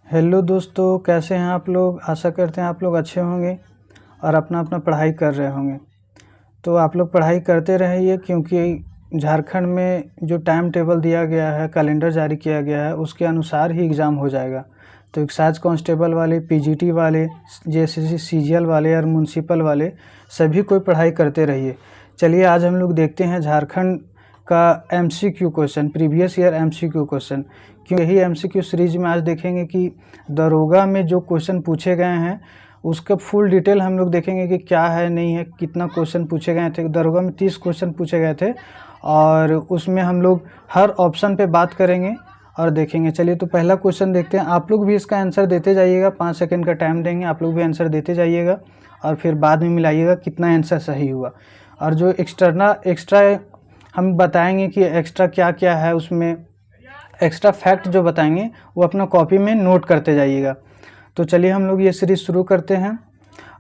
Hello दोस्तों, कैसे हैं आप लोग। आशा करते हैं आप लोग अच्छे होंगे और अपना अपना पढ़ाई कर रहे होंगे। तो आप लोग पढ़ाई करते रहिए, क्योंकि झारखंड में जो टाइम टेबल दिया गया है, कैलेंडर जारी किया गया है, उसके अनुसार ही एग्ज़ाम हो जाएगा। तो एक्साइज कांस्टेबल वाले, पीजीटी वाले, जेएसएससी सीजीएल वाले और म्युनिसिपल वाले सभी कोई पढ़ाई करते रहिए। चलिए आज हम लोग देखते हैं झारखंड का MCQ question, previous year MCQ question. क्यों यही एमसीक्यू सीरीज में आज देखेंगे कि दरोगा में जो क्वेश्चन पूछे गए हैं उसका फुल डिटेल हम लोग देखेंगे कि क्या है, नहीं है, कितना क्वेश्चन पूछे गए थे। दरोगा में 30 क्वेश्चन पूछे गए थे और उसमें हम लोग हर ऑप्शन पे बात करेंगे और देखेंगे। चलिए तो पहला क्वेश्चन देखते हैं। आप लोग भी इसका आंसर देते जाइएगा, 5 सेकंड का टाइम देंगे, आप लोग भी आंसर देते जाइएगा और फिर बाद में मिलाइएगा कितना आंसर सही हुआ। और जो एक्स्ट्रा हम बताएंगे कि एक्स्ट्रा क्या क्या है, उसमें एक्स्ट्रा फैक्ट जो बताएंगे वो अपना कॉपी में नोट करते जाइएगा। तो चलिए हम लोग ये सीरीज़ शुरू करते हैं।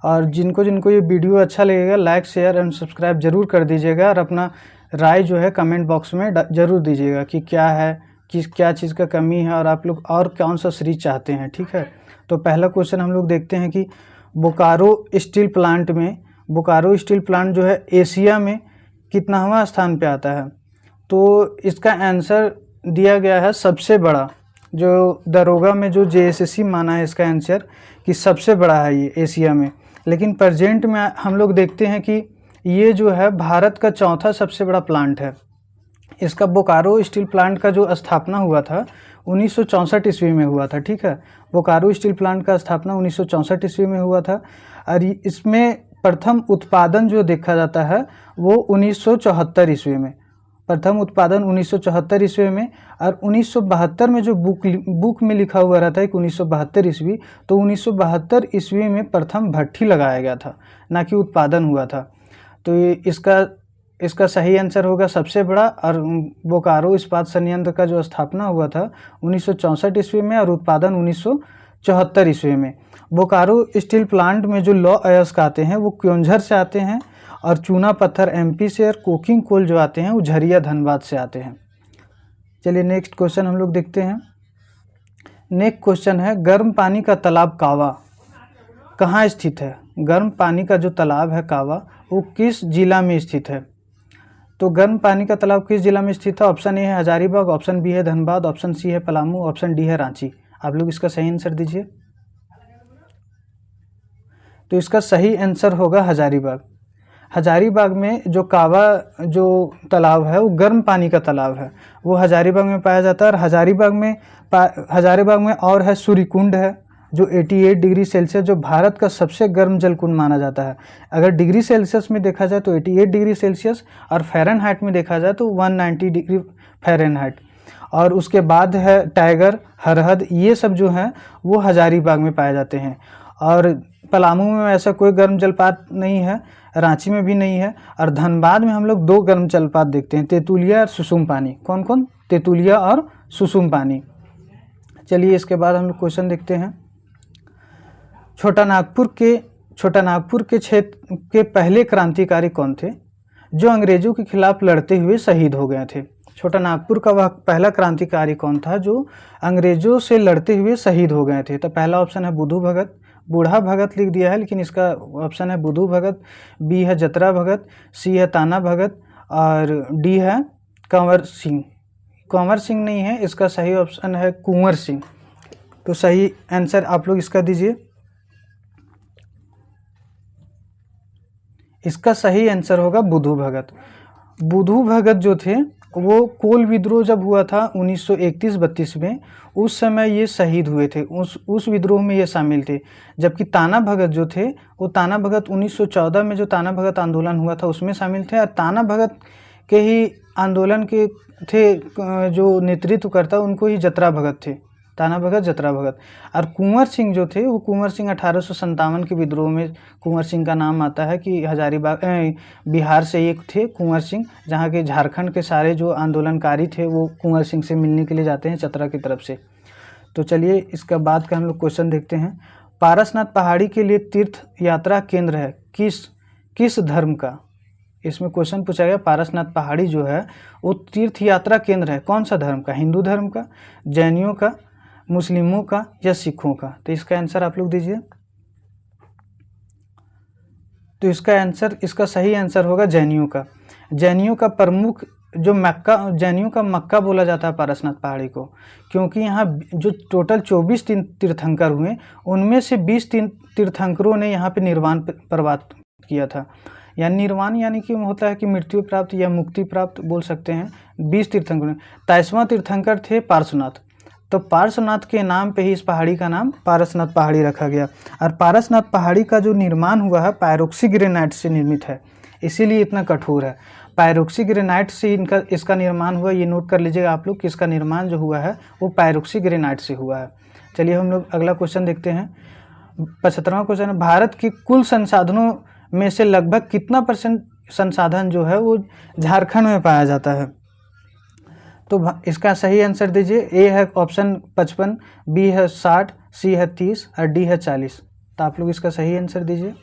और जिनको जिनको ये वीडियो अच्छा लगेगा लाइक शेयर एंड सब्सक्राइब ज़रूर कर दीजिएगा और अपना राय जो है कमेंट बॉक्स में ज़रूर दीजिएगा कि क्या है, क्या चीज़ का कमी है और आप लोग और कौन सा सीरीज चाहते हैं। ठीक है, तो पहला क्वेश्चन हम लोग देखते हैं कि बोकारो स्टील प्लांट जो है एशिया में कितनावां स्थान पे आता है। तो इसका आंसर दिया गया है सबसे बड़ा। जो दरोगा में जो जेएसएससी माना है इसका आंसर कि सबसे बड़ा है ये एशिया में। लेकिन प्रेजेंट में हम लोग देखते हैं कि ये जो है भारत का चौथा सबसे बड़ा प्लांट है। इसका बोकारो स्टील प्लांट का जो स्थापना हुआ था 1964 ईस्वी में हुआ था। ठीक है, बोकारो स्टील प्लांट का स्थापना 1964 ईस्वी में हुआ था और इसमें प्रथम उत्पादन जो देखा जाता है वो 1974 ईस्वी में, प्रथम उत्पादन 1974 ईस्वी में। और 1972 में जो बुक में लिखा हुआ रहता है कि 1972 ईस्वी, तो 1972 ईस्वी में प्रथम भट्ठी लगाया गया था, ना कि उत्पादन हुआ था। तो ये इसका सही आंसर होगा सबसे बड़ा। और बोकारो इस्पात संयंत्र का जो स्थापना हुआ था 1964 ईस्वी में और उत्पादन 1974 ईस्वी में। बोकारो स्टील प्लांट में जो लौ अयस्क आते हैं वो क्योंझर से आते हैं और चूना पत्थर एमपी से, और कोकिंग कोल जो आते हैं वो झरिया धनबाद से आते हैं। चलिए नेक्स्ट क्वेश्चन हम लोग देखते हैं। नेक्स्ट क्वेश्चन है गर्म पानी का तालाब कावा कहाँ स्थित है। गर्म पानी का जो तालाब है कावा वो किस जिला में स्थित है। तो गर्म पानी का तालाब किस जिला में स्थित है। ऑप्शन ए है हजारीबाग, ऑप्शन बी है धनबाद, ऑप्शन सी है पलामू, ऑप्शन डी है रांची। आप लोग इसका सही आंसर दीजिए। तो इसका सही आंसर होगा हजारीबाग। हजारीबाग में जो कावा जो तालाब है वो गर्म पानी का तालाब है, वो हजारीबाग में पाया जाता है। और हजारीबाग में और है सूर्यकुंड है जो 88 डिग्री सेल्सियस, जो भारत का सबसे गर्म जलकुंड माना जाता है। अगर डिग्री सेल्सियस में देखा जाए तो 88 डिग्री सेल्सियस और फ़ारेनहाइट में देखा जाए तो 190 डिग्री फ़ारेनहाइट। और उसके बाद है टाइगर, हरहद, ये सब जो हैं वो हजारीबाग में पाए जाते हैं। और पलामू में ऐसा कोई गर्म जलपात नहीं है, रांची में भी नहीं है। और धनबाद में हम लोग 2 गर्म जलपात देखते हैं, तेतुलिया और सुसुम पानी। कौन कौन? तेतुलिया और सुसुम पानी। चलिए इसके बाद हम लोग क्वेश्चन देखते हैं। छोटा नागपुर के क्षेत्र के पहले क्रांतिकारी कौन थे जो अंग्रेजों के खिलाफ लड़ते हुए शहीद हो गए थे। छोटा नागपुर का वह पहला क्रांतिकारी कौन था जो अंग्रेजों से लड़ते हुए शहीद हो गए थे। तो पहला ऑप्शन है बुद्धू भगत, बूढ़ा भगत लिख दिया है लेकिन इसका ऑप्शन है बुद्धू भगत, बी है जतरा भगत, सी है ताना भगत और डी है कंवर सिंह। कंवर सिंह नहीं है, इसका सही ऑप्शन है कुंवर सिंह। तो सही आंसर आप लोग इसका दीजिए। इसका सही आंसर होगा बुद्धू भगत। बुद्धू भगत जो थे वो कोल विद्रोह जब हुआ था 1931-32 में, उस समय ये शहीद हुए थे, उस विद्रोह में ये शामिल थे। जबकि ताना भगत जो थे वो ताना भगत 1914 में जो ताना भगत आंदोलन हुआ था उसमें शामिल थे। और ताना भगत के ही आंदोलन के थे जो नेतृत्वकर्ता, उनको ही जतरा भगत थे, ताना भगत जतरा भगत। और कुंवर सिंह जो थे वो कुंवर सिंह 1857 के विद्रोह में कुंवर सिंह का नाम आता है कि हजारीबाग बिहार से एक थे कुंवर सिंह, जहाँ के झारखंड के सारे जो आंदोलनकारी थे वो कुंवर सिंह से मिलने के लिए जाते हैं चतरा की तरफ से। तो चलिए इसका बाद का हम लोग क्वेश्चन देखते हैं। पारसनाथ पहाड़ी के लिए तीर्थ यात्रा केंद्र है किस धर्म का। इसमें क्वेश्चन पूछा गया पारसनाथ पहाड़ी जो है वो तीर्थ यात्रा केंद्र है कौन सा धर्म का। हिंदू धर्म का, जैनियों का, मुस्लिमों का या सिखों का? तो इसका आंसर आप लोग दीजिए। तो इसका सही आंसर होगा जैनियों का। जैनियों का प्रमुख जो जैनियों का मक्का बोला जाता है पारसनाथ पहाड़ी को, क्योंकि यहाँ जो टोटल 24 तीर्थंकर हुए, उनमें से 20 तीर्थंकरों ने यहाँ पे निर्वाण प्राप्त किया था। यानी निर्वाण यानी कि होता है कि मृत्यु प्राप्त या मुक्ति प्राप्त बोल सकते हैं। 20 तीर्थंकरों। 23वां तीर्थंकर थे पार्श्वनाथ। तो पार्श्वनाथ के नाम पे ही इस पहाड़ी का नाम पारसनाथ पहाड़ी रखा गया। और पारसनाथ पहाड़ी का जो निर्माण हुआ है पायरोक्सी ग्रेनाइट से निर्मित है, इसीलिए इतना कठोर है। पायरोक्सी ग्रेनाइट से इसका निर्माण हुआ। ये नोट कर लीजिएगा आप लोग कि इसका निर्माण जो हुआ है वो पायरोक्सी ग्रेनाइट से हुआ है। चलिए हम लोग अगला क्वेश्चन देखते हैं। 75वां क्वेश्चन है, भारत के कुल संसाधनों में से लगभग कितना % संसाधन जो है वो झारखंड में पाया जाता है? तो इसका सही आंसर दीजिए। ए है ऑप्शन 55, बी है 60, सी है 30 और डी है 40। तो आप लोग इसका सही आंसर दीजिए।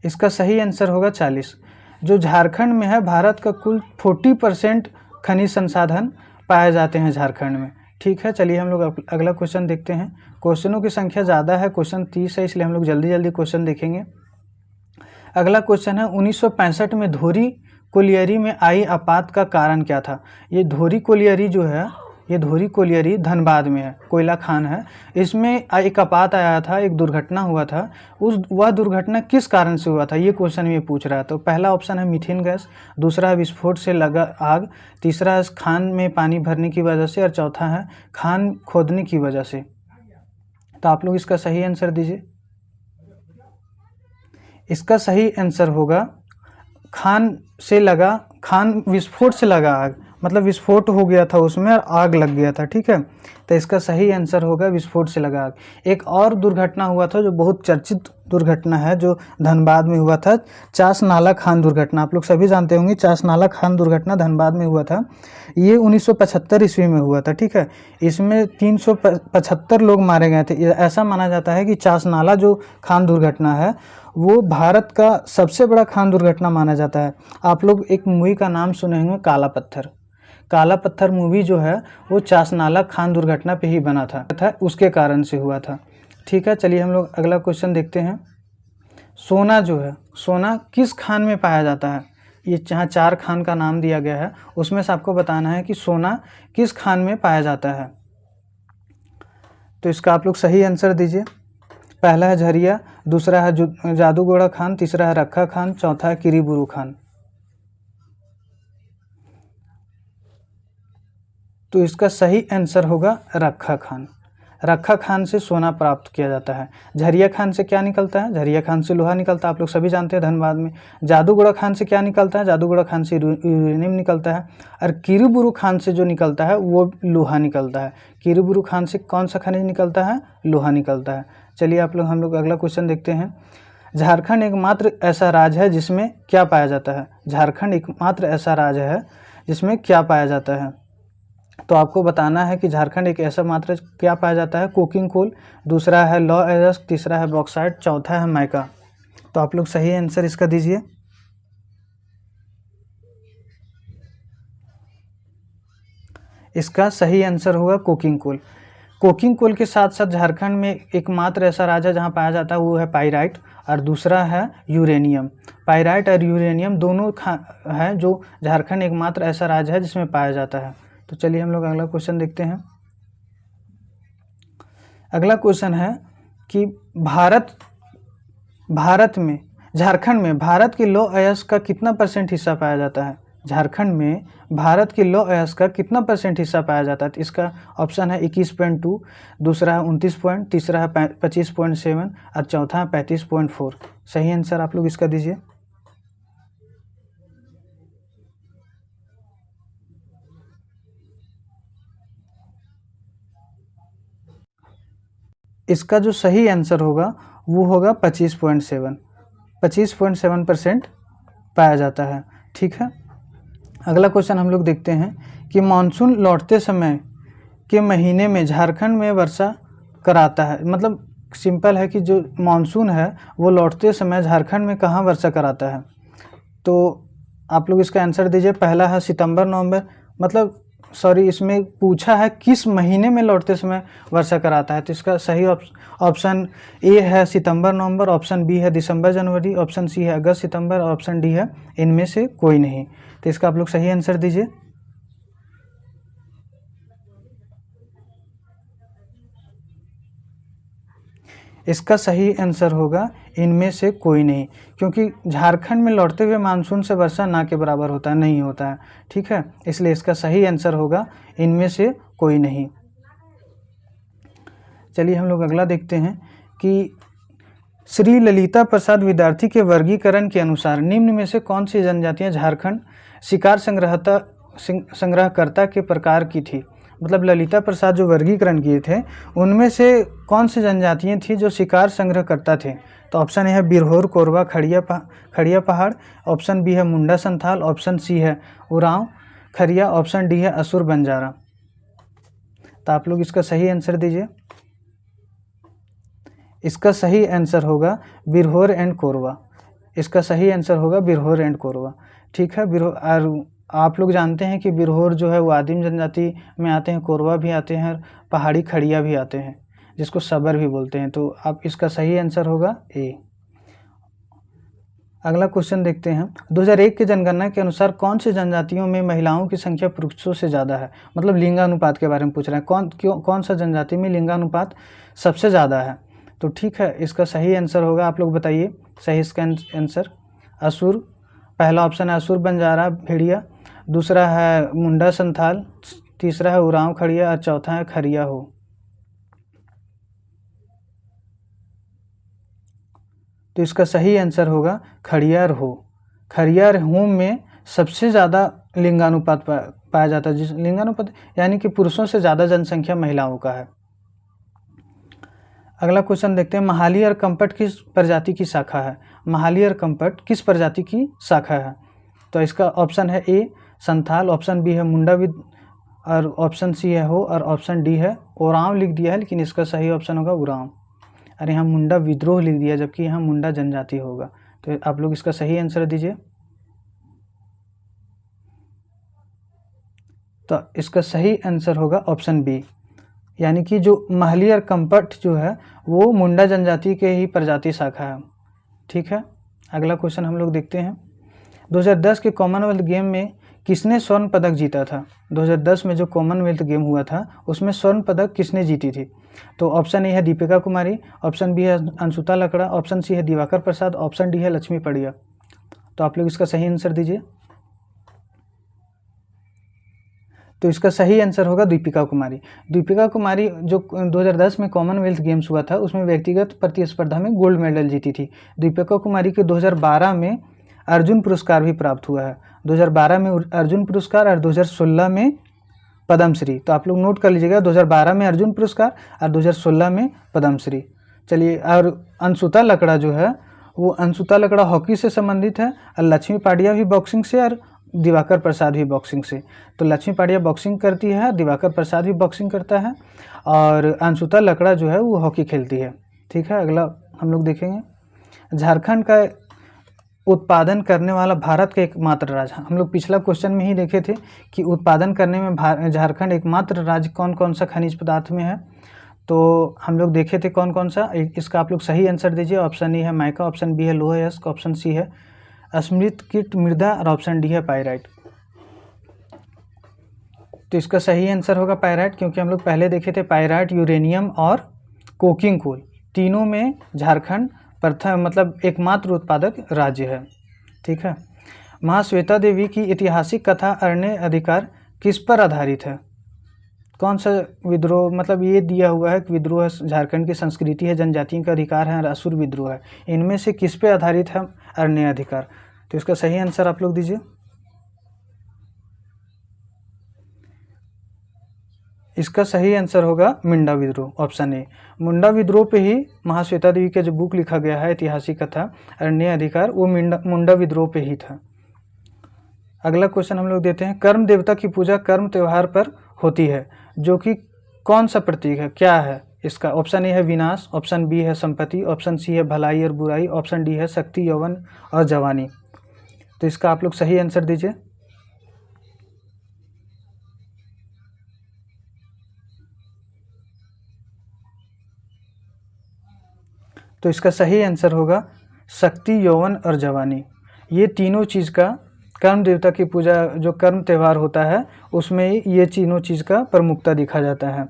इसका सही आंसर होगा 40। जो झारखंड में है, भारत का कुल 40% खनिज संसाधन पाए जाते हैं झारखंड में। ठीक है, चलिए हम लोग अगला क्वेश्चन देखते हैं। क्वेश्चनों की संख्या ज़्यादा है, क्वेश्चन 30 है, इसलिए हम लोग जल्दी जल्दी क्वेश्चन देखेंगे। अगला क्वेश्चन है, 1965 में धोरी कोलियरी में आई आपात का कारण क्या था? ये धोरी कोलियरी जो है, ये धोरी कोलियरी धनबाद में है, कोयला खान है। इसमें एक आपात आया था, एक दुर्घटना हुआ था। वह दुर्घटना किस कारण से हुआ था, ये क्वेश्चन में पूछ रहा है। तो पहला ऑप्शन है मीथेन गैस, दूसरा है विस्फोट से लगा आग, तीसरा है खान में पानी भरने की वजह से, और चौथा है खान खोदने की वजह से। तो आप लोग इसका सही आंसर दीजिए। इसका सही आंसर होगा खान विस्फोट से लगा आग, मतलब विस्फोट हो गया था उसमें और आग लग गया था। ठीक है, तो इसका सही आंसर होगा विस्फोट से लगा आग। एक और दुर्घटना हुआ था जो बहुत चर्चित दुर्घटना है, जो धनबाद में हुआ था, चास नाला खान दुर्घटना। आप लोग सभी जानते होंगे, चास नाला खान दुर्घटना धनबाद में हुआ था। ये 1975 ईस्वी में हुआ था। ठीक है, इसमें 375 लोग मारे गए थे। ऐसा माना जाता है कि चास नाला जो खान दुर्घटना है वो भारत का सबसे बड़ा खान दुर्घटना माना जाता है। आप लोग एक मूवी का नाम सुने होंगे, काला पत्थर। काला पत्थर मूवी जो है वो चासनाला खान दुर्घटना पे ही बना था, उसके कारण से हुआ था। ठीक है, चलिए हम लोग अगला क्वेश्चन देखते हैं। सोना जो है, सोना किस खान में पाया जाता है? ये जहाँ 4 खान का नाम दिया गया है उसमें से आपको बताना है कि सोना किस खान में पाया जाता है। तो इसका आप लोग सही आंसर दीजिए। पहला है झरिया, दूसरा है जादूगोड़ा खान, तीसरा है रखा खान, चौथा है किरीबुरू खान। तो इसका सही आंसर होगा रखा खान। रखा खान से सोना प्राप्त किया जाता है। झरिया खान से क्या निकलता है? झरिया खान से लोहा निकलता है, आप लोग सभी जानते हैं धनबाद में। जादूगोड़ा खान से क्या निकलता है? जादूगोड़ा खान से यूरेनियम निकलता है। और किरीबुरू खान से जो निकलता है वो लोहा निकलता है। किरीबुरू खान से कौन सा खनिज निकलता है? लोहा निकलता है। चलिए हम लोग अगला क्वेश्चन देखते हैं। झारखंड एकमात्र ऐसा राज्य है जिसमें क्या पाया जाता है? झारखंड एकमात्र ऐसा राज्य है जिसमें क्या पाया जाता है? तो आपको बताना है कि झारखंड एक ऐसा मात्र क्या पाया जाता है? कोकिंग कोल, दूसरा है लौह अयस्क, तीसरा है बॉक्साइट, चौथा है माइका। तो आप लोग सही आंसर इसका दीजिए। इसका सही आंसर होगा कोकिंग कोल। कोकिंग कोल के साथ साथ झारखंड में एकमात्र ऐसा राज्य जहाँ पाया जाता है वो है पाइराइट, और दूसरा है यूरेनियम। पाइराइट और यूरेनियम दोनों है जो झारखंड एकमात्र ऐसा राज्य है जिसमें पाया जाता है। तो चलिए हम लोग अगला क्वेश्चन देखते हैं। अगला क्वेश्चन है कि भारत में झारखंड में भारत के लौह अयस्क का कितना % हिस्सा पाया जाता है? झारखंड में भारत के लौह अयस्क का कितना % हिस्सा पाया जाता है? तो इसका ऑप्शन है 21.2, दूसरा है 29 पॉइंट, तीसरा है 25.7 और चौथा है 35.4। सही आंसर आप लोग इसका दीजिए। इसका जो सही आंसर होगा वो होगा 25.7% पाया जाता है। ठीक है, अगला क्वेश्चन हम लोग देखते हैं कि मानसून लौटते समय के महीने में झारखंड में वर्षा कराता है। मतलब सिंपल है कि जो मानसून है वो लौटते समय झारखंड में कहाँ वर्षा कराता है? तो आप लोग इसका आंसर दीजिए। पहला है सितंबर नवंबर, मतलब सॉरी इसमें पूछा है किस महीने में लौटते समय वर्षा कराता है, तो इसका सही ऑप्शन ए है सितंबर नवंबर, ऑप्शन बी है दिसंबर जनवरी, ऑप्शन सी है अगस्त सितंबर, ऑप्शन डी है इनमें से कोई नहीं। तो इसका आप लोग सही आंसर दीजिए। इसका सही आंसर होगा इनमें से कोई नहीं, क्योंकि झारखंड में लौटते हुए मानसून से वर्षा ना के बराबर होता है, नहीं होता है, ठीक है। इसलिए इसका सही आंसर होगा इनमें से कोई नहीं। चलिए हम लोग अगला देखते हैं कि श्री ललिता प्रसाद विद्यार्थी के वर्गीकरण के अनुसार निम्न में से कौन सी जनजातियां झारखंड शिकार संग्रहकर्ता के प्रकार की थी। मतलब ललिता प्रसाद जो वर्गीकरण किए थे उनमें से कौन सी जनजातियां थी जो शिकार संग्रह करता थे। तो ऑप्शन ए है बिरहोर कोरवा खड़िया पहाड़, ऑप्शन बी है मुंडा संथाल, ऑप्शन सी है उरांव खरिया, ऑप्शन डी है असुर बंजारा। तो आप लोग इसका सही आंसर दीजिए। इसका सही आंसर होगा बिरहोर एंड कोरवा। इसका सही आंसर होगा बिरहोर एंड कोरवा, ठीक है। बिरहोर, और आप लोग जानते हैं कि बिरहोर जो है वो आदिम जनजाति में आते हैं, कोरवा भी आते हैं, पहाड़ी खड़िया भी आते हैं, जिसको सबर भी बोलते हैं। तो आप इसका सही आंसर होगा ए। अगला क्वेश्चन देखते हैं। 2001 की जनगणना के अनुसार कौन सी जनजातियों में महिलाओं की संख्या पुरुषों से ज़्यादा है। मतलब लिंगानुपात के बारे में पूछ रहे हैं, कौन सा जनजाति में लिंगानुपात सबसे ज़्यादा है। तो ठीक है, इसका सही आंसर होगा, आप लोग बताइए सही इसका आंसर। असुर, पहला ऑप्शन है असुर बंजारा भेड़िया, दूसरा है मुंडा संथाल, तीसरा है उरांव खड़िया और चौथा है खरिया हो। तो इसका सही आंसर होगा खड़ियार हो। खड़ियार हो में सबसे ज़्यादा लिंगानुपात पाया जाता है, जिस लिंगानुपात यानी कि पुरुषों से ज़्यादा जनसंख्या महिलाओं का है। अगला क्वेश्चन देखते हैं। महाली और कंपट किस प्रजाति की शाखा है। महाली और कंपट किस प्रजाति की शाखा है। तो इसका ऑप्शन है ए संथाल, ऑप्शन बी है मुंडाविद और ऑप्शन सी है हो और ऑप्शन डी है ओरांव लिख दिया है, लेकिन इसका सही ऑप्शन होगा उरांव। और यहाँ मुंडा विद्रोह लिख दिया, जबकि यहाँ मुंडा जनजाति होगा। तो आप लोग इसका सही आंसर दीजिए। तो इसका सही आंसर होगा ऑप्शन बी, यानी कि जो महली और कंपट जो है वो मुंडा जनजाति के ही प्रजाति शाखा है, ठीक है। अगला क्वेश्चन हम लोग देखते हैं। 2010 के कॉमनवेल्थ गेम में किसने स्वर्ण पदक जीता था। 2010 में जो कॉमनवेल्थ गेम हुआ था उसमें स्वर्ण पदक किसने जीती थी। तो ऑप्शन ए है दीपिका कुमारी, ऑप्शन बी है अंशुता लकड़ा, ऑप्शन सी है दिवाकर प्रसाद, ऑप्शन डी है लक्ष्मी पड़िया। तो आप लोग इसका सही आंसर दीजिए। तो इसका सही आंसर होगा दीपिका कुमारी। दीपिका कुमारी जो 2010 में कॉमनवेल्थ गेम्स हुआ था उसमें व्यक्तिगत प्रतिस्पर्धा में गोल्ड मेडल जीती थी। दीपिका कुमारी के 2012 में अर्जुन पुरस्कार भी प्राप्त हुआ है। 2012 में अर्जुन पुरस्कार और 2016 में पद्मश्री। तो आप लोग नोट कर लीजिएगा, 2012 में अर्जुन पुरस्कार और 2016 में पद्मश्री। चलिए, और अंशुता लकड़ा जो है वो अंशुता लकड़ा हॉकी से संबंधित है, और लक्ष्मी पाटिया भी बॉक्सिंग से और दिवाकर प्रसाद भी बॉक्सिंग से। तो लक्ष्मी पाटिया बॉक्सिंग करती है, दिवाकर प्रसाद भी बॉक्सिंग करता है, और अंशुता लकड़ा जो है वो हॉकी खेलती है, ठीक है। अगला हम लोग देखेंगे। झारखंड का उत्पादन करने वाला भारत का एकमात्र राज्य। हम लोग पिछला क्वेश्चन में ही देखे थे कि उत्पादन करने में झारखंड एकमात्र राज्य कौन कौन सा खनिज पदार्थ में है। तो हम लोग देखे थे कौन कौन सा। इसका आप लोग सही आंसर दीजिए। ऑप्शन ए है माइका, ऑप्शन बी है लोहा अयस्क, ऑप्शन सी है स्मृतकीट मृदा और ऑप्शन डी है पाइराइट। तो इसका सही आंसर होगा पाइराइट, क्योंकि हम लोग पहले देखे थे पाइराइट, यूरेनियम और कोकिंग कोल, तीनों में झारखंड प्रथम मतलब एकमात्र उत्पादक राज्य है, ठीक है। महाश्वेता देवी की ऐतिहासिक कथा अरण्य अधिकार किस पर आधारित है। कौन सा विद्रोह, मतलब ये दिया हुआ है कि विद्रोह झारखंड की संस्कृति है, जनजातियों का अधिकार है और असुर विद्रोह है, इनमें से किस पे आधारित है अरण्य अधिकार। तो इसका सही आंसर आप लोग दीजिए। इसका सही आंसर होगा मुंडा विद्रोह, ऑप्शन ए। मुंडा विद्रोह पे ही महाश्वेता देवी का जो बुक लिखा गया है ऐतिहासिक कथा अरण्य अधिकार, वो मुंडा विद्रोह पे ही था। अगला क्वेश्चन हम लोग देते हैं। कर्म देवता की पूजा कर्म त्यौहार पर होती है, जो कि कौन सा प्रतीक है, क्या है इसका। ऑप्शन ए है विनाश, ऑप्शन बी है संपत्ति, ऑप्शन सी है भलाई और बुराई, ऑप्शन डी है शक्ति यौवन और जवानी। तो इसका आप लोग सही आंसर दीजिए। तो इसका सही आंसर होगा शक्ति, यौवन और जवानी। ये तीनों चीज़ का कर्म देवता की पूजा जो कर्म त्यौहार होता है उसमें ये तीनों चीज़ का प्रमुखता दिखा जाता है।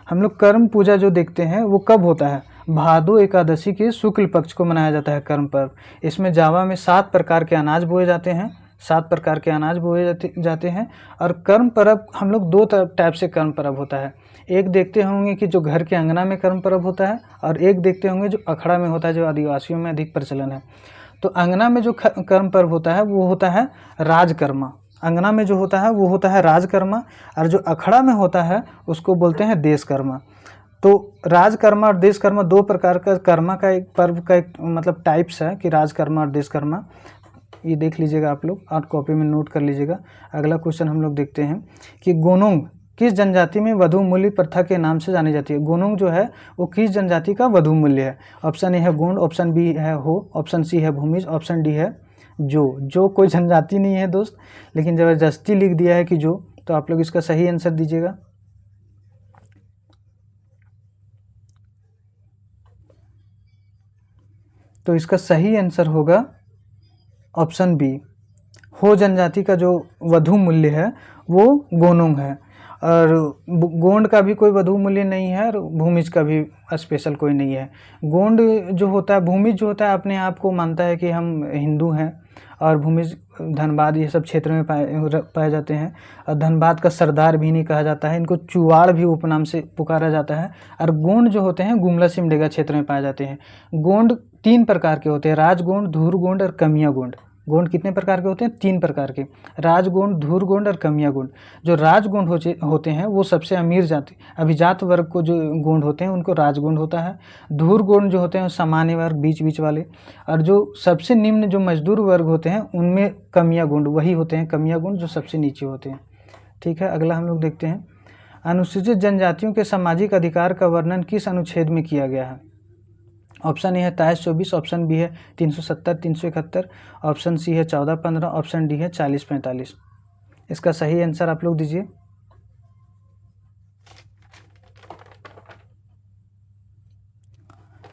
हम लोग कर्म पूजा जो देखते हैं वो कब होता है, भादो एकादशी के शुक्ल पक्ष को मनाया जाता है कर्म पर्व। इसमें जावा में 7 प्रकार के अनाज बोए जाते हैं, 7 प्रकार के अनाज बोए जाते हैं। और कर्म पर्व हम लोग 2 टाइप से कर्म पर्व होता है। एक देखते होंगे कि जो घर के अंगना में कर्म पर्व होता है, और एक देखते होंगे जो अखड़ा में होता है, जो आदिवासियों में अधिक प्रचलन है। तो अंगना में जो कर्म पर्व होता है वो होता है राजकर्मा। अंगना में जो होता है वो होता है राजकर्मा, और जो अखड़ा में होता है उसको बोलते हैं देशकर्मा। तो राजकर्मा और देशकर्मा 2 प्रकार का कर्मा का एक पर्व का एक मतलब टाइप्स है कि राजकर्मा और देशकर्मा। ये देख लीजिएगा आप लोग और कॉपी में नोट कर लीजिएगा। अगला क्वेश्चन हम लोग देखते हैं कि गोनोंग किस जनजाति में वधु मूल्य प्रथा के नाम से जानी जाती है। गोनोंग जो है वो किस जनजाति का वधु मूल्य है। ऑप्शन ए है गोंड, ऑप्शन बी है हो, ऑप्शन सी है भूमिज, ऑप्शन डी है जो कोई जनजाति नहीं है दोस्त, लेकिन ज़बरदस्ती लिख दिया है कि जो। तो आप लोग इसका सही आंसर दीजिएगा। तो इसका सही आंसर होगा ऑप्शन बी, हो जनजाति का जो वधु मूल्य है वो गोनोंग है। और गोंड का भी कोई वधु मूल्य नहीं है, और भूमिज का भी स्पेशल कोई नहीं है। गोंड जो होता है, भूमिज जो होता है अपने आप को मानता है कि हम हिंदू हैं, और भूमिज धनबाद ये सब क्षेत्र में पाए जाते हैं। और धनबाद का सरदार भी नहीं कहा जाता है, इनको चुवाड़ भी उपनाम से पुकारा जाता है। और गोंड जो होते हैं गुमला सिमडेगा क्षेत्र में पाए जाते हैं। गोंड 3 प्रकार के होते हैं, राजगोंड, धूर गोंड और कमिया गोंड। गोंड कितने प्रकार के होते हैं? 3 प्रकार के, राजगोंड, धूर गोंड और कमिया गोंड। जो राजगोंड होते हैं वो सबसे अमीर जाति अभिजात वर्ग को जो गोंड होते हैं उनको राजगोंड होता है। धूर गोंड जो होते हैं सामान्य वर्ग, बीच बीच वाले। और जो सबसे निम्न जो मजदूर वर्ग होते हैं उनमें कमिया गोंड वही होते हैं, कमिया गोंड जो सबसे नीचे होते हैं। ठीक है, अगला हम लोग देखते हैं अनुसूचित जनजातियों के सामाजिक अधिकार का वर्णन किस अनुच्छेद में किया गया है। ऑप्शन ए है 23-24, ऑप्शन बी है 370-371, ऑप्शन सी है 14-15, ऑप्शन डी है 40-45। इसका सही आंसर आप लोग दीजिए।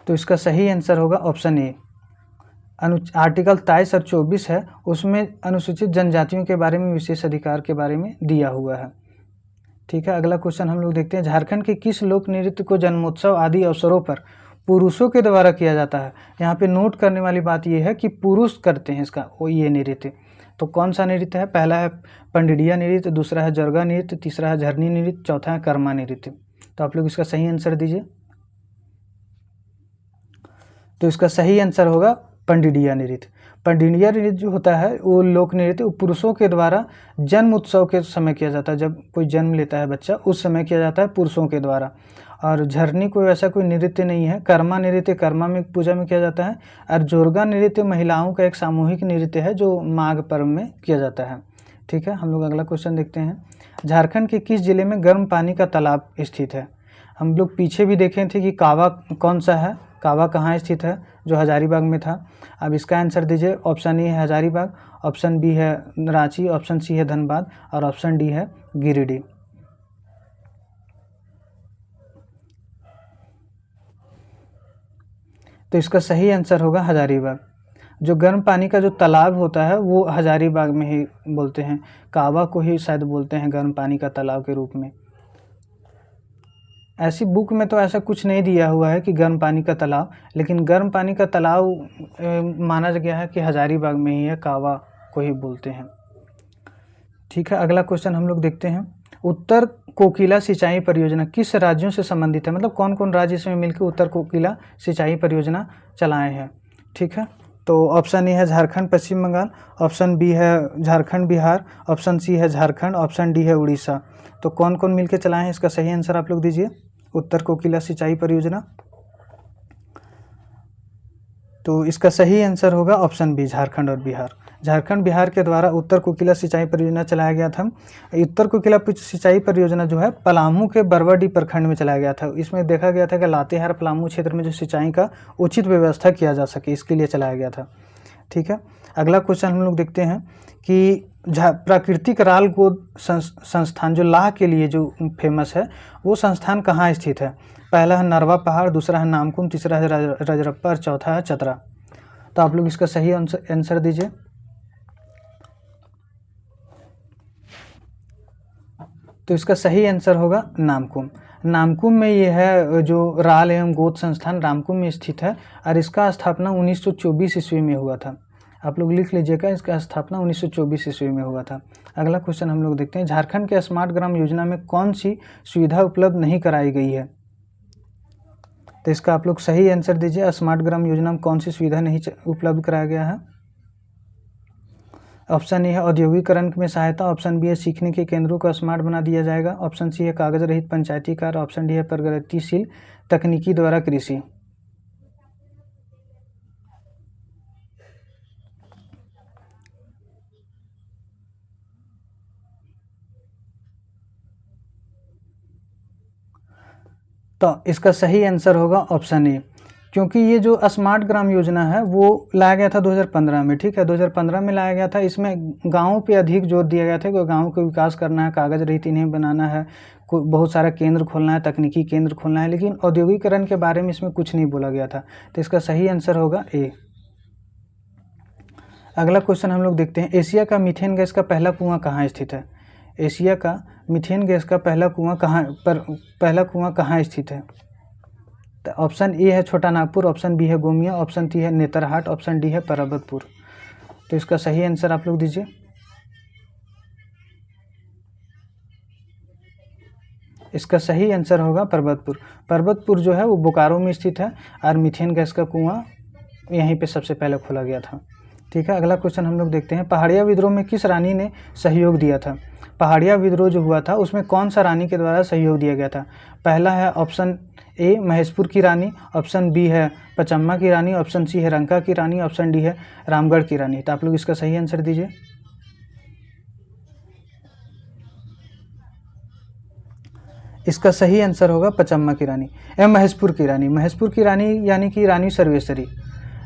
तो इसका सही आंसर होगा ऑप्शन ए। आर्टिकल 23 और 24 है, उसमें अनुसूचित जनजातियों के बारे में विशेष अधिकार के बारे में दिया हुआ है। ठीक है, अगला क्वेश्चन हम लोग देखते हैं झारखंड के किस लोक नृत्य को जन्मोत्सव आदि अवसरों पर पुरुषों के द्वारा किया जाता है। यहाँ पे नोट करने वाली बात यह है कि पुरुष करते हैं इसका ये नृत्य। तो कौन सा नृत्य है? पहला है पंडिडिया नृत्य, दूसरा है जरगा नृत्य, तीसरा है झरनी नृत्य, चौथा है कर्मा नृत्य। तो आप लोग इसका सही आंसर दीजिए। तो इसका सही आंसर होगा पंडिडिया नृत्य। पंडिडिया नृत्य जो होता है वो लोक नृत्य पुरुषों के द्वारा जन्म उत्सव के समय किया जाता है। जब कोई जन्म लेता है बच्चा उस समय किया जाता है पुरुषों के द्वारा। और झरनी कोई ऐसा कोई नृत्य नहीं है। कर्मा नृत्य कर्मा में पूजा में किया जाता है। और जोरगा नृत्य महिलाओं का एक सामूहिक नृत्य है जो माघ पर्व में किया जाता है। ठीक है, हम लोग अगला क्वेश्चन देखते हैं। झारखंड के किस जिले में गर्म पानी का तालाब स्थित है? हम लोग पीछे भी देखे थे कि कावा कौन सा है, कावा कहाँ स्थित है, जो हजारीबाग में था। अब इसका आंसर दीजिए। ऑप्शन ए है हजारीबाग, ऑप्शन बी है रांची, ऑप्शन सी है धनबाद और ऑप्शन डी है गिरिडीह। तो इसका सही आंसर होगा हजारीबाग। जो गर्म पानी का जो तालाब होता है वो हजारीबाग में ही बोलते हैं, कावा को ही शायद बोलते हैं गर्म पानी का तालाब के रूप में। ऐसी बुक में तो ऐसा कुछ नहीं दिया हुआ है कि गर्म पानी का तालाब, लेकिन गर्म पानी का तालाब माना गया है कि हजारीबाग में ही है, कावा को ही बोलते हैं। ठीक है, अगला क्वेश्चन हम लोग देखते हैं। उत्तर कोकिला सिंचाई परियोजना किस राज्यों से संबंधित है? मतलब कौन कौन राज्य इसमें मिलकर उत्तर कोकिला सिंचाई परियोजना चलाए हैं। ठीक है, तो ऑप्शन ए है झारखंड पश्चिम बंगाल, ऑप्शन बी है झारखंड बिहार, ऑप्शन सी है झारखंड, ऑप्शन डी है उड़ीसा। तो कौन कौन मिलकर चलाए हैं इसका सही आंसर आप लोग दीजिए। उत्तर कोकिला सिंचाई परियोजना, तो इसका सही आंसर होगा ऑप्शन बी झारखंड और बिहार। झारखंड बिहार के द्वारा उत्तर कोकिला सिंचाई परियोजना चलाया गया था। उत्तर कोकिला सिंचाई परियोजना जो है पलामू के बरवाडी प्रखंड में चलाया गया था। इसमें देखा गया था कि लातेहार पलामू क्षेत्र में जो सिंचाई का उचित व्यवस्था किया जा सके इसके लिए चलाया गया था। ठीक है, अगला क्वेश्चन हम लोग देखते हैं कि प्राकृतिक राल गोद संस्थान जो लाह के लिए जो फेमस है, वो संस्थान कहाँ स्थित है? पहला है नरवा पहाड़, दूसरा है नामकुम, तीसरा है रजरप्पा और चौथा है चतरा। तो आप लोग इसका सही आंसर दीजिए। तो इसका सही आंसर होगा नामकुम। नामकुम में ये है जो राल एवं गोद संस्थान नामकुम में स्थित है और इसका स्थापना 1924 ईस्वी में हुआ था। आप लोग लिख लीजिएगा, इसका स्थापना 1924 ईस्वी में हुआ था। अगला क्वेश्चन हम लोग देखते हैं, झारखंड के स्मार्ट ग्राम योजना में कौन सी सुविधा उपलब्ध नहीं कराई गई है? तो इसका आप लोग सही आंसर दीजिए। स्मार्ट ग्राम योजना में कौन सी सुविधा नहीं उपलब्ध कराया गया है? ऑप्शन ए है औद्योगिकरण में सहायता, ऑप्शन बी है सीखने के केंद्रों को स्मार्ट बना दिया जाएगा, ऑप्शन सी है कागज रहित पंचायती कार्य, ऑप्शन डी है प्रगतिशील तकनीकी द्वारा कृषि। तो इसका सही आंसर होगा ऑप्शन ए, क्योंकि ये जो स्मार्ट ग्राम योजना है वो लाया गया था 2015 में। ठीक है, 2015 में लाया गया था। इसमें गाँव पे अधिक जोर दिया गया था कि गाँव को विकास करना है, कागज़ रहित इन्हें बनाना है, बहुत सारा केंद्र खोलना है, तकनीकी केंद्र खोलना है, लेकिन औद्योगिकरण के बारे में इसमें कुछ नहीं बोला गया था। तो इसका सही आंसर होगा ए। अगला क्वेश्चन हम लोग देखते हैं, एशिया का मीथेन गैस का पहला कुआं कहाँ स्थित है? एशिया का मीथेन गैस का पहला कुआं कहाँ स्थित है? तो ऑप्शन ए है छोटा नागपुर, ऑप्शन बी है गोमिया, ऑप्शन सी है नेतरहाट, ऑप्शन डी है परबतपुर। तो इसका सही आंसर आप लोग दीजिए। इसका सही आंसर होगा परबतपुर। परबतपुर जो है वो बोकारो में स्थित है और मीथेन गैस का कुआं यहीं पे सबसे पहले खोला गया था। ठीक है, अगला क्वेश्चन हम लोग देखते हैं, पहाड़िया विद्रोह में किस रानी ने सहयोग दिया था? पहाड़िया विद्रोह जो हुआ था उसमें कौन सा रानी के द्वारा सहयोग दिया गया था? पहला है ऑप्शन ए महेशपुर की रानी, ऑप्शन बी है पचम्मा की रानी, ऑप्शन सी है रंका की रानी, ऑप्शन डी है रामगढ़ की रानी। तो आप लोग इसका सही आंसर दीजिए। इसका सही आंसर होगा पचम्मा की रानी एवं महेशपुर की रानी। महेशपुर की रानी यानी कि रानी सर्वेश्वरी।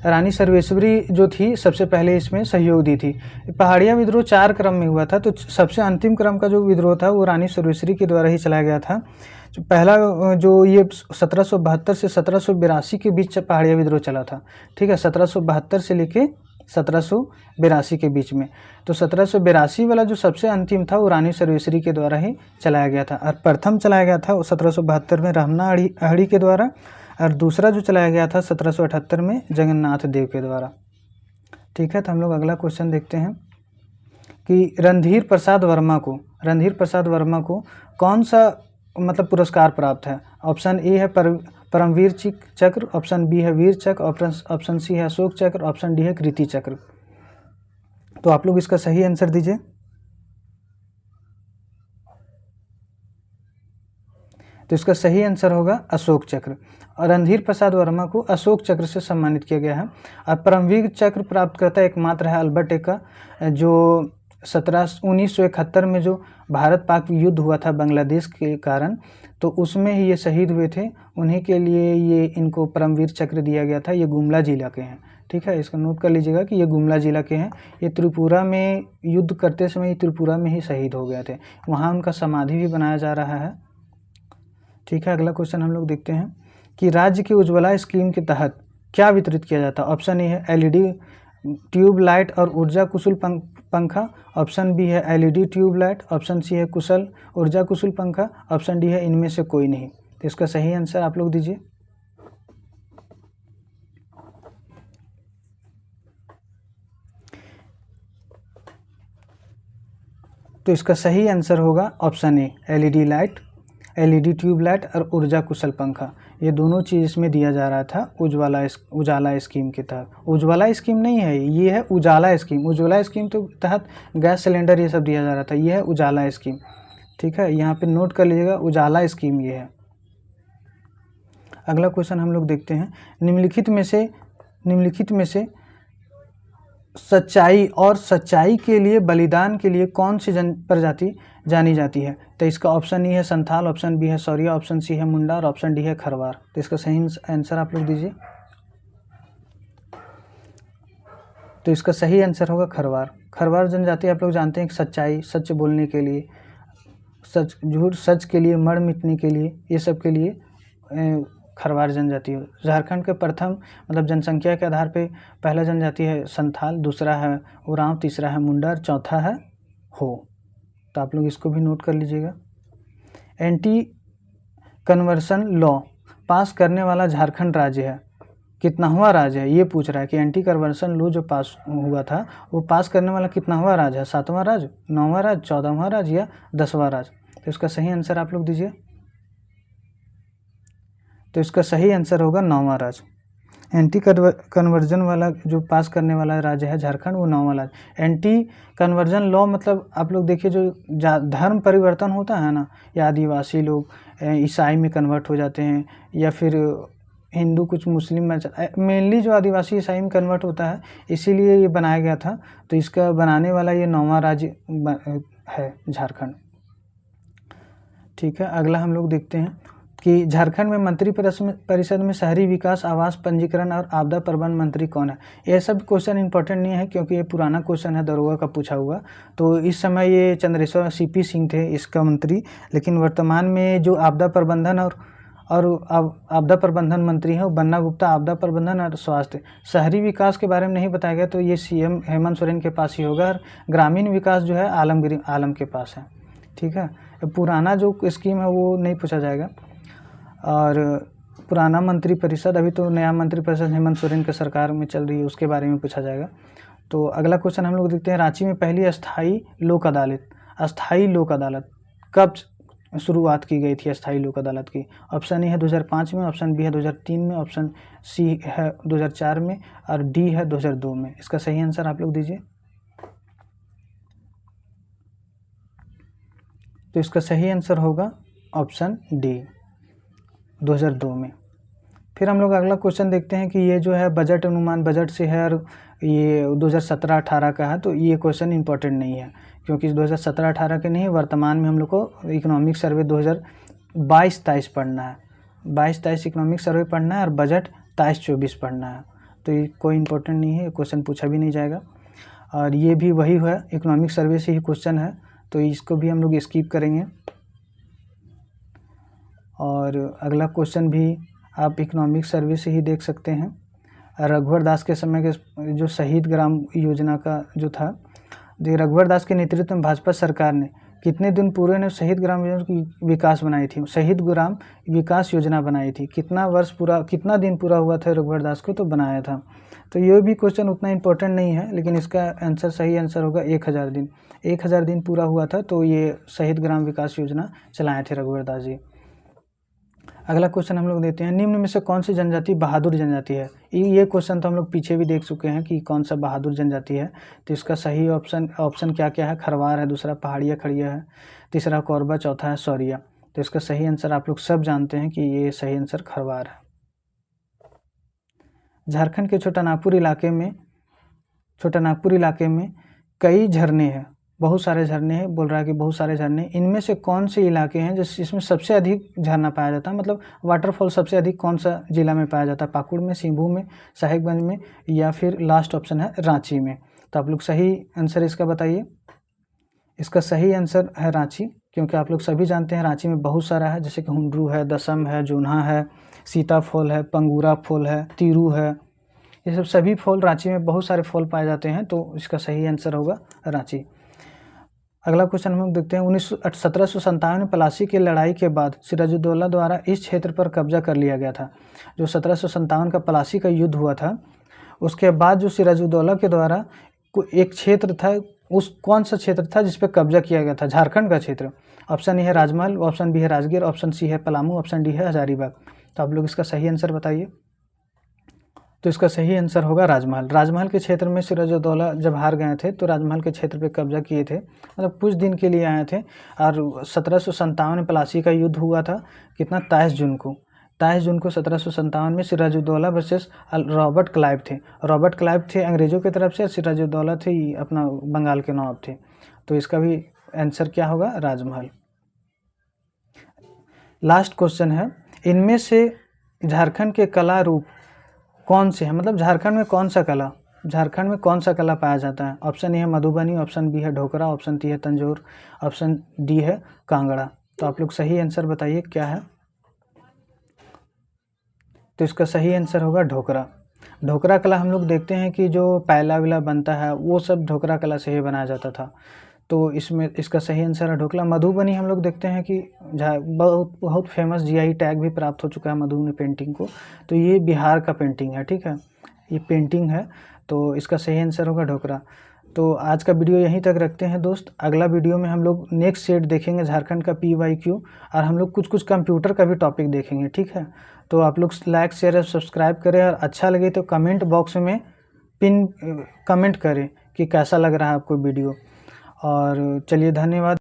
रानी सर्वेश्वरी जो थी सबसे पहले इसमें सहयोग दी थी। पहाड़िया विद्रोह 4 क्रम में हुआ था, तो सबसे अंतिम क्रम का जो विद्रोह था वो रानी सर्वेश्वरी के द्वारा ही चलाया गया था। पहला जो ये 1772 से 1782 के बीच पहाड़िया विद्रोह चला था। ठीक है, 1772 से लेके 1782 के बीच में। तो 1782 वाला जो सबसे अंतिम था वो रानी सर्वेश्वरी के द्वारा ही चलाया गया था, और प्रथम चलाया गया था 1772 में रमना अहड़ी के द्वारा, और दूसरा जो चलाया गया था 1778 में जगन्नाथ देव के द्वारा। ठीक है, तो हम लोग अगला क्वेश्चन देखते हैं कि रणधीर प्रसाद वर्मा को कौन सा पुरस्कार प्राप्त है? ऑप्शन ए है परमवीर चक्र, ऑप्शन बी है वीर चक्र, ऑप्शन सी है अशोक चक्र, ऑप्शन डी है कीर्ति चक्र। तो आप लोग इसका सही आंसर दीजिए। तो इसका सही आंसर होगा अशोक चक्र। और रणधीर प्रसाद वर्मा को अशोक चक्र से सम्मानित किया गया है। और परमवीर चक्र प्राप्त करता एकमात्र है अल्बर्ट एक्का, जो 1971 में जो भारत पाक युद्ध हुआ था बांग्लादेश के कारण, तो उसमें ही ये शहीद हुए थे। उन्हीं के लिए ये इनको परमवीर चक्र दिया गया था। ये गुमला जिला के हैं। ठीक है, इसका नोट कर लीजिएगा कि ये गुमला जिला के हैं। ये त्रिपुरा में युद्ध करते समय त्रिपुरा में ही शहीद हो गए थे। वहाँ उनका समाधि भी बनाया जा रहा है। ठीक है, अगला क्वेश्चन हम लोग देखते हैं कि राज्य की उज्ज्वला स्कीम के तहत क्या वितरित किया जाता है? ऑप्शन ए है एलईडी ट्यूब लाइट और ऊर्जा कुशल पंखा, ऑप्शन बी है LED tube light, option C है ऊर्जा कुशल पंखा, ऑप्शन डी है इनमें से कोई नहीं। तो इसका सही आंसर आप लोग दीजिए। तो इसका सही आंसर होगा option A LED light, LED tube light और ऊर्जा कुशल पंखा। ये दोनों चीज़ इसमें दिया जा रहा था उजाला स्कीम के तहत। उज्ज्वला स्कीम नहीं है, ये है उजाला स्कीम। उज्ज्वला स्कीम तो तहत गैस सिलेंडर ये सब दिया जा रहा था, ये है उजाला स्कीम। ठीक है, यहाँ पे नोट कर लीजिएगा, उजाला स्कीम ये है। अगला क्वेश्चन हम लोग देखते हैं, निम्नलिखित में से सच्चाई के लिए बलिदान के लिए कौन सी प्रजाति जानी जाती है? तो इसका ऑप्शन ई है संथाल, ऑप्शन बी है सौरिया, ऑप्शन सी है मुंडा और ऑप्शन डी है खरवार। तो इसका सही आंसर आप लोग दीजिए। तो इसका सही आंसर होगा खरवार। खरवार जनजाति आप लोग जानते हैं कि सच्चाई, सच बोलने के लिए, सच झूठ सच के लिए, मर मिटने के लिए, ये सब के लिए खरवार जनजाति है। झारखंड के प्रथम मतलब जनसंख्या के आधार पे पहला जनजाति है संथाल, दूसरा है उरांव, तीसरा है मुंडा और चौथा है हो। तो आप लोग इसको भी नोट कर लीजिएगा। एंटी कन्वर्सन लॉ पास करने वाला झारखंड राज्य है, कितनावां राज्य है ये पूछ रहा है कि एंटी कन्वर्सन लॉ जो पास हुआ था वो पास करने वाला कितनावां राज्य है, 7वां राज्य, 9वां राज्य, 14वां राज्य या 10वां राज्य। तो इसका सही आंसर आप लोग दीजिए। तो इसका सही आंसर होगा 9वां राज्य। एंटी कन्वर्जन वाला जो पास करने वाला राज्य है झारखंड, वो 9वां राज्य। एंटी कन्वर्जन लॉ मतलब आप लोग देखिए जो धर्म परिवर्तन होता है ना, या आदिवासी लोग ईसाई में कन्वर्ट हो जाते हैं, या फिर हिंदू कुछ मुस्लिम में, मेनली जो आदिवासी ईसाई में कन्वर्ट होता है, इसीलिए ये बनाया गया था। तो इसका बनाने वाला ये 9वां राज्य है झारखंड। ठीक है, अगला हम लोग देखते हैं कि झारखंड में मंत्री परिषद में शहरी विकास, आवास, पंजीकरण और आपदा प्रबंधन मंत्री कौन है। ये सब क्वेश्चन इंपॉर्टेंट नहीं है क्योंकि ये पुराना क्वेश्चन है, दरोगा का पूछा हुआ। तो इस समय ये चंद्रेश्वर सीपी सिंह थे इसका मंत्री, लेकिन वर्तमान में जो आपदा प्रबंधन और आपदा प्रबंधन मंत्री है वो बन्ना गुप्ता, आपदा प्रबंधन और स्वास्थ्य। शहरी विकास के बारे में नहीं बताया गया, तो ये सीएम हेमंत सोरेन के पास ही होगा। और ग्रामीण विकास जो है आलम के पास है। ठीक है, पुराना जो स्कीम है वो नहीं पूछा जाएगा। और पुराना मंत्री परिषद, अभी तो नया मंत्री परिषद हेमंत सोरेन के सरकार में चल रही है, उसके बारे में पूछा जाएगा। तो अगला क्वेश्चन हम लोग देखते हैं, रांची में पहली अस्थाई लोक अदालत कब शुरुआत की गई थी अस्थाई लोक अदालत की। ऑप्शन ए है 2005 में, ऑप्शन बी है 2003 में, ऑप्शन सी है 2004 में और डी है 2002 में। इसका सही आंसर आप लोग दीजिए। तो इसका सही आंसर होगा ऑप्शन डी, 2002 में। फिर हम लोग अगला क्वेश्चन देखते हैं कि ये जो है बजट अनुमान, बजट से है और ये 2017-18 का है। तो ये क्वेश्चन इंपॉर्टेंट नहीं है क्योंकि 2017-18 के नहीं, वर्तमान में हम लोग को इकोनॉमिक सर्वे 2022-23 पढ़ना है, 22-23 इकोनॉमिक सर्वे पढ़ना है और बजट 23-24 पढ़ना है। तो ये कोई इंपॉर्टेंट नहीं है, क्वेश्चन पूछा भी नहीं जाएगा। और ये भी वही है, इकोनॉमिक सर्वे से ही क्वेश्चन है, तो इसको भी हम लोग स्किप करेंगे। और अगला क्वेश्चन भी आप इकोनॉमिक सर्वे से ही देख सकते हैं। रघुवर दास के समय के जो शहीद ग्राम योजना का जो था, रघुवर दास के नेतृत्व में भाजपा सरकार ने कितने दिन पूरे ने शहीद ग्राम योजना की विकास बनाई थी, शहीद ग्राम विकास योजना बनाई थी, कितना दिन पूरा हुआ था रघुवर दास को तो बनाया था। तो ये भी क्वेश्चन उतना इंपॉर्टेंट नहीं है, लेकिन इसका आंसर सही आंसर होगा 1000 दिन। 1000 दिन पूरा हुआ था, तो ये शहीद ग्राम विकास योजना चलाए थे रघुवर दास जी। अगला क्वेश्चन हम लोग देते हैं, निम्न में से कौन सी जनजाति बहादुर जनजाति है। ये क्वेश्चन तो हम लोग पीछे भी देख चुके हैं कि कौन सा बहादुर जनजाति है। तो इसका सही ऑप्शन क्या क्या है, खरवार है, दूसरा पहाड़िया खड़िया है, तीसरा कोरबा, चौथा है सौरिया। तो इसका सही आंसर आप लोग सब जानते हैं कि ये सही आंसर खरवार है। झारखंड के छोटानागपुर इलाके में कई झरने हैं, बहुत सारे झरने हैं, बोल रहा है कि बहुत सारे झरने। इनमें से कौन से इलाके हैं जिसमें सबसे अधिक झरना पाया जाता है, मतलब वाटरफॉल सबसे अधिक कौन सा जिला में पाया जाता है, पाकुड़ में, सिंहभूम में, साहिबगंज में या फिर लास्ट ऑप्शन है रांची में। तो आप लोग सही आंसर इसका बताइए। इसका सही आंसर है रांची, क्योंकि आप लोग सभी जानते हैं रांची में बहुत सारा है, जैसे कि हुंड्रू है, दसम है, जोन्हा है, सीताफॉल है, पंगूरा फॉल है, तीरू है, ये सब सभी फॉल रांची में बहुत सारे फॉल पाए जाते हैं। तो इसका सही आंसर होगा रांची। अगला क्वेश्चन हम लोग देखते हैं, 1757 में प्लासी की लड़ाई के बाद सिराजुद्दौला द्वारा इस क्षेत्र पर कब्जा कर लिया गया था। जो 1757 का प्लासी का युद्ध हुआ था, उसके बाद जो सिराजुद्दौला के द्वारा एक क्षेत्र था, उस कौन सा क्षेत्र था जिस पर कब्जा किया गया था, झारखंड का क्षेत्र। ऑप्शन ए है राजमहल, ऑप्शन बी है राजगीर, ऑप्शन सी है पलामू, ऑप्शन डी है हजारीबाग। तो आप लोग इसका सही आंसर बताइए। तो इसका सही आंसर होगा राजमहल। राजमहल के क्षेत्र में सिराजुद्दौला जब हार गए थे तो राजमहल के क्षेत्र पे कब्जा किए थे, मतलब कुछ दिन के लिए आए थे। और 1757 में प्लासी का युद्ध हुआ था, कितना, 23 जून को 1757 में सिराजुद्दौला वर्सेस रॉबर्ट क्लाइव थे। रॉबर्ट क्लाइव थे अंग्रेज़ों की तरफ से, और सिराजुद्दौला थे अपना बंगाल के नवाब थे। तो इसका भी आंसर क्या होगा, राजमहल। लास्ट क्वेश्चन है, इनमें से झारखंड के कला रूप कौन से हैं, मतलब झारखंड में कौन सा कला झारखंड में कौन सा कला पाया जाता है? ऑप्शन ए है मधुबनी, ऑप्शन बी है ढोकरा, ऑप्शन सी है तंजौर, ऑप्शन डी है कांगड़ा। तो आप लोग सही आंसर बताइए क्या है। तो इसका सही आंसर होगा ढोकरा। ढोकरा कला हम लोग देखते हैं कि जो पैला विला बनता है वो सब ढोकरा कला से ही बनाया जाता था। तो इसमें इसका सही आंसर है ढोकला। मधुबनी हम लोग देखते हैं कि बहुत बहुत फेमस जीआई टैग भी प्राप्त हो चुका है मधुबनी पेंटिंग को। तो ये बिहार का पेंटिंग है, ठीक है, ये पेंटिंग है। तो इसका सही आंसर होगा ढोकरा। तो आज का वीडियो यहीं तक रखते हैं दोस्त। अगला वीडियो में हम लोग नेक्स्ट सेट देखेंगे झारखंड का PYQ, और हम लोग कुछ कंप्यूटर का भी टॉपिक देखेंगे, ठीक है। तो आप लोग लाइक शेयर और सब्सक्राइब करें, और अच्छा लगे तो कमेंट बॉक्स में कमेंट करें कि कैसा लग रहा है आपको वीडियो। और चलिए, धन्यवाद।